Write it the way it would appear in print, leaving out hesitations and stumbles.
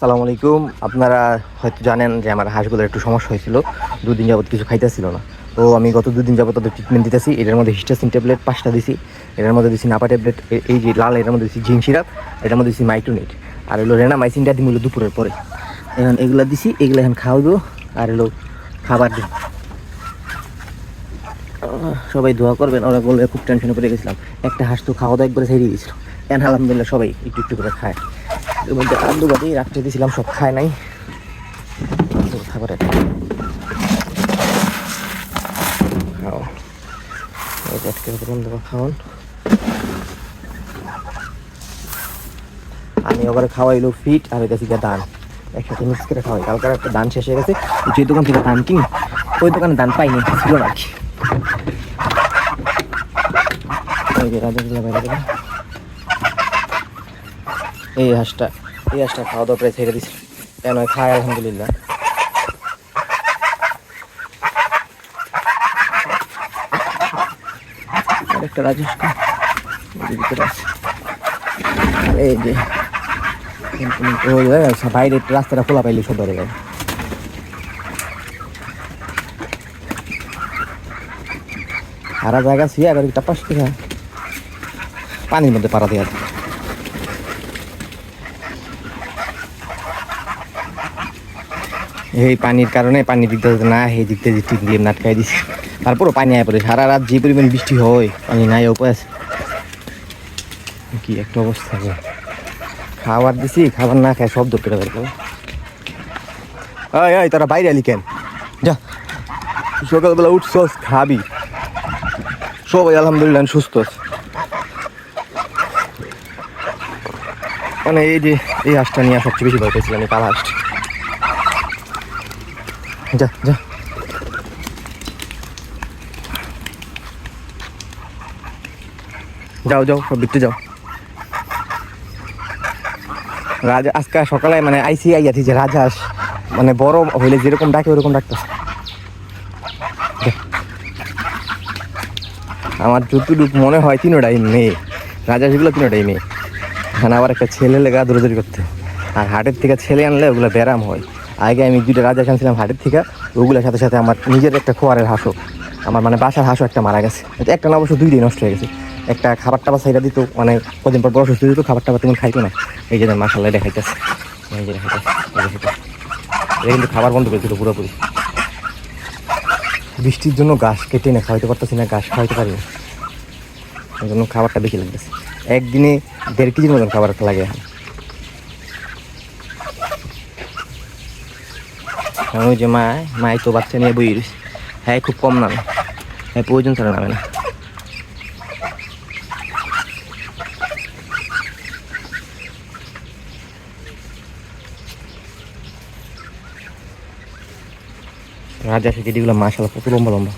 আসসালামু আলাইকুম। আপনারা হয়তো জানেন যে আমার হাঁসগুলোর একটু সমস্যা হয়েছিল, দুদিন যাবত কিছু খাইতেছিল না। তো আমি গত দুদিন যাবত তাদের ট্রিটমেন্ট দিতেছি। এটার মধ্যে হিস্টাসিন ট্যাবলেট 5টা দিছি, এটার মধ্যে দিছি নাপা ট্যাবলেট, এই যে লাল এটার মধ্যে দিছি জিঙ্ক সিরাপ, এটার মধ্যে দিছি মাইক্রোনিট, আর এগুলো রেনামাইসিনটা দিই দুপুরের পরে। এখন এগুলো দিছি, এগুলো এখন খাওয়াবো আর এগুলো খাবার দিন। সবাই দোয়া করবেন, ওরা বলে খুব টেনশনে পড়ে গেছিলাম। একটা হাঁস তো খাওয়া দাওয়া একবারে ছেড়ে দিয়েছিল। এখন আলহামদুলিল্লাহ সবাই একটু একটু করে খায়। এর মধ্যে আলু বাদি রাখতে দিয়েছিলাম, সব খায় নাই। খাবারে খাও, খাওয়ান। আমি ওখানে খাওয়াইলো ফিট আর এটা থেকে দান একসাথে মিক্স করে খাওয়াই। কালকার একটা দান শেষ হয়ে গেছে, যে দোকান থেকে দান কিনি ওই দোকানে দান পাইনি, ছিল না কি। এই হাঁসটা খাওয়া দাওয়া প্রায় ছেড়ে দিচ্ছে, কেন খায় আলহামদুলিল্লাহ। একটা রাজেশ এই যে বাইরে রাস্তাটা খোলা পাইলে সব ধরে যায়। সারা জায়গা শুয়ে আবার একটা পাশ থেকে পানির মধ্যে পাড়া দেওয়া। এই পানির কারণে পানি দিতে না, এই দিকতে দিয়ে নাটকাই দিছি। তারপরও পানি আয় পড়ে সারা রাত, যে পরিমাণ বৃষ্টি হয় পানি নাই উপায় আছে। কি একটা অবস্থা, খাবার দিছি, খাবার না খায় সব ধরতে পারবো। এই তোরা বাইরে আলি কেন? যা, সকালবেলা উঠছস খাবি। সবাই আলহামদুলিল্লাহ সুস্থ আছে। মানে এই যে এই হাঁসটা নিয়ে সবচেয়ে বেশি ভয় পেয়েছিলাম, এই কাল হাঁসটা। যা যা, যাও যাও, সব বিকতে যাও। রাজা আজকে সকালে মানে আইয়াছি যে রাজহাঁস মানে বড় হইলে যেরকম ডাকে ওরকম ডাকতেছে। আমার যতটুকু মনে হয় তিনোটাই মেয়ে, রাজহাঁসগুলো তিনোটাই মেয়ে। এখানে আবার একটা ছেলে লেগা দৌড়াদৌড়ি করতে, আর হাটের থেকে ছেলে আনলে ওগুলো ব্যারাম হয়। আগে আমি 2টা রাজহাঁস আনছিলাম হাটের থেকে, ওগুলোর সাথে সাথে আমার নিজের একটা খোয়ারের হাঁসও, আমার মানে বাসার হাঁসও একটা মারা গেছে। একটা না অবশ্য 2 দিন নষ্ট হয়ে গেছে। একটা খাবার টাবার সাইডা দিত, মানে কদিন পর বড় সুস্থ দিত, খাবার টাবার তেমন খাইতো না। এই যে মাসাল্লাহ দেখাইতেছে, এই যে দেখাইতেছে, এটা কিন্তু খাবার বন্ধ করেছিল পুরোপুরি। বৃষ্টির জন্য ঘাস কেটে না খাওয়াইতে পারতেছি না, ঘাস খাওয়াইতে পারি না, এই জন্য খাবারটা বেশি লাগতেছে। একদিনে 1.5 কেজির মতন খাবার লাগে এখন। ওই যে মাই তো বাচ্চা নিয়ে বই রয়েছে, হ্যাঁ খুব কম নামে, হ্যাঁ প্রয়োজন ছাড়া নামে না। রাজহাঁসের গেডিগুলো মাশাআল্লাহ কত লম্বা লম্বা।